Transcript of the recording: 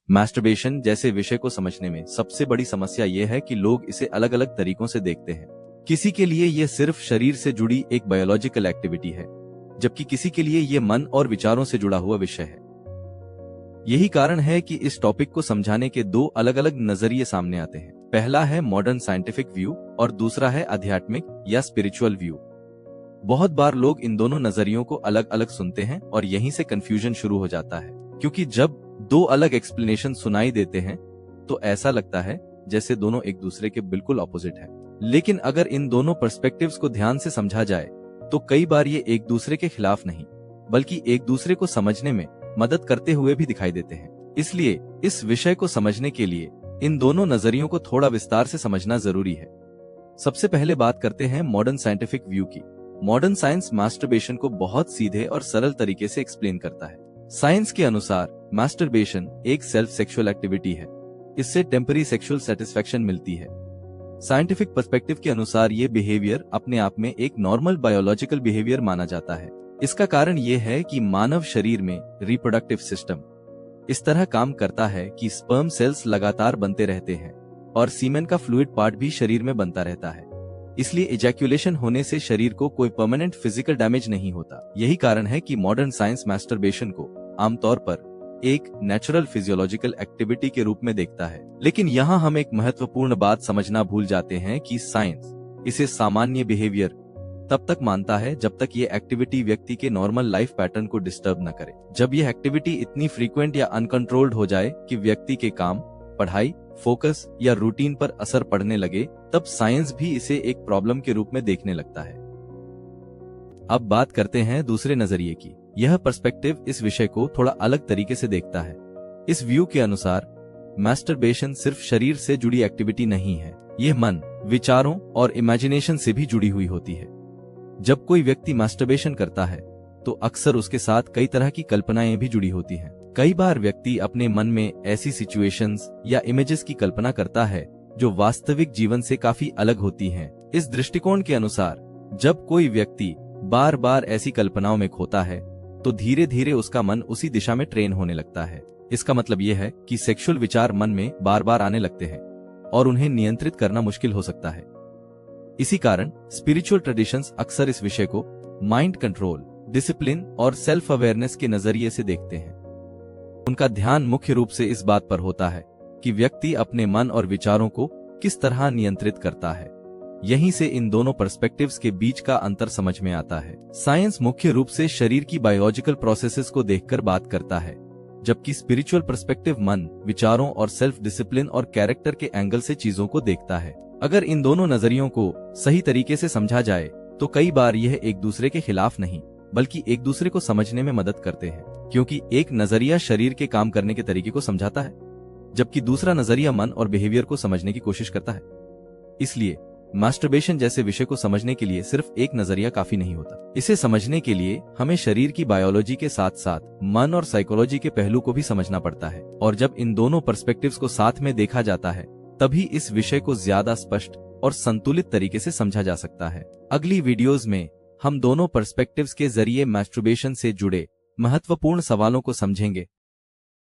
Masturbation जैसे विषय को समझने में सबसे बड़ी समस्या यह है कि लोग इसे अलग अलग तरीकों से देखते हैं। किसी के लिए यह सिर्फ शरीर से जुड़ी एक बायोलॉजिकल एक्टिविटी है, जबकि किसी के लिए यह मन और विचारों से जुड़ा हुआ विषय है। यही कारण है कि इस टॉपिक को समझाने के दो अलग अलग नजरिए सामने आते हैं। पहला है मॉडर्न साइंटिफिक व्यू और दूसरा है आध्यात्मिक या स्पिरिचुअल व्यू। बहुत बार लोग इन दोनों नजरियों को अलग अलग सुनते हैं और यहीं से कंफ्यूजन शुरू हो जाता है, क्योंकि जब दो अलग एक्सप्लेनेशन सुनाई देते हैं तो ऐसा लगता है जैसे दोनों एक दूसरे के बिल्कुल ऑपोजिट है। लेकिन अगर इन दोनों पर्सपेक्टिव्स को ध्यान से समझा जाए तो कई बार ये एक दूसरे के खिलाफ नहीं, बल्कि एक दूसरे को समझने में मदद करते हुए भी दिखाई देते हैं। इसलिए इस विषय को समझने के लिए इन दोनों नजरियों को थोड़ा विस्तार से समझना जरूरी है। सबसे पहले बात करते हैं मॉडर्न साइंटिफिक व्यू की। मॉडर्न साइंस मास्टरबेशन को बहुत सीधे और सरल तरीके से एक्सप्लेन करता है। साइंस के अनुसार मास्टरबेशन एक सेल्फ सेक्सुअल एक्टिविटी है। इससे टेम्पररी सेक्सुअल सेटिस्फेक्शन मिलती है। साइंटिफिक पर्सपेक्टिव के अनुसार ये बिहेवियर अपने आप में एक नॉर्मल बायोलॉजिकल बिहेवियर माना जाता है। इसका कारण ये है कि मानव शरीर में रिप्रोडक्टिव सिस्टम इस तरह काम करता है कि स्पर्म सेल्स लगातार बनते रहते हैं और सीमेन का फ्लूइड पार्ट भी शरीर में बनता रहता है। इसलिए इजैक्यूलेशन होने से शरीर को कोई परमानेंट फिजिकल डैमेज नहीं होता। यही कारण है कि मॉडर्न साइंस मास्टरबेशन को आमतौर पर एक नेचुरल फिजियोलॉजिकल एक्टिविटी के रूप में देखता है। लेकिन यहाँ हम एक महत्वपूर्ण बात समझना भूल जाते हैं कि साइंस इसे सामान्य बिहेवियर तब तक मानता है जब तक ये एक्टिविटी व्यक्ति के नॉर्मल लाइफ पैटर्न को डिस्टर्ब न करे। जब ये एक्टिविटी इतनी फ्रीक्वेंट या अनकंट्रोल्ड हो जाए कि व्यक्ति के काम, पढ़ाई, फोकस या रूटीन पर असर पड़ने लगे, तब साइंस भी इसे एक प्रॉब्लम के रूप में देखने लगता है। अब बात करते हैं दूसरे नजरिए की। यह पर्सपेक्टिव इस विषय को थोड़ा अलग तरीके से देखता है। इस व्यू के अनुसार मास्टरबेशन सिर्फ शरीर से जुड़ी एक्टिविटी नहीं है, यह मन, विचारों और इमेजिनेशन से भी जुड़ी हुई होती है। जब कोई व्यक्ति मास्टरबेशन करता है तो अक्सर उसके साथ कई तरह की कल्पनाएं भी जुड़ी होती हैं। कई बार व्यक्ति अपने मन में ऐसी सिचुएशंस या इमेजेस की कल्पना करता है जो वास्तविक जीवन से काफी अलग होती हैं। इस दृष्टिकोण के अनुसार जब कोई व्यक्ति बार बार ऐसी कल्पनाओं में खोता है तो धीरे धीरे उसका मन उसी दिशा में ट्रेन होने लगता है। इसका मतलब यह है कि सेक्सुअल विचार मन में बार बार आने लगते हैं और उन्हें नियंत्रित करना मुश्किल हो सकता है। इसी कारण स्पिरिचुअल ट्रेडिशंस अक्सर इस विषय को माइंड कंट्रोल, डिसिप्लिन और सेल्फ अवेयरनेस के नजरिए से देखते हैं। उनका ध्यान मुख्य रूप से इस बात पर होता है कि व्यक्ति अपने मन और विचारों को किस तरह नियंत्रित करता है। यहीं से इन दोनों पर्सपेक्टिव्स के बीच का अंतर समझ में आता है। साइंस मुख्य रूप से शरीर की बायोलॉजिकल प्रोसेसेस को देखकर बात करता है, जबकि स्पिरिचुअल पर्सपेक्टिव मन, विचारों और सेल्फ डिसिप्लिन और कैरेक्टर के एंगल से चीजों को देखता है। अगर इन दोनों नजरियों को सही तरीके से समझा जाए तो कई बार यह एक दूसरे के खिलाफ नहीं, बल्कि एक दूसरे को समझने में मदद करते हैं, क्योंकि एक नजरिया शरीर के काम करने के तरीके को समझाता है, जबकि दूसरा नजरिया मन और बिहेवियर को समझने की कोशिश करता है। इसलिए मास्टरबेशन जैसे विषय को समझने के लिए सिर्फ एक नजरिया काफी नहीं होता। इसे समझने के लिए हमें शरीर की बायोलॉजी के साथ साथ मन और साइकोलॉजी के पहलू को भी समझना पड़ता है। और जब इन दोनों पर्सपेक्टिव्स को साथ में देखा जाता है तभी इस विषय को ज्यादा स्पष्ट और संतुलित तरीके से समझा जा सकता है। अगली वीडियोस में हम दोनों पर्सपेक्टिव्स के जरिए मास्टरबेशन से जुड़े महत्वपूर्ण सवालों को समझेंगे।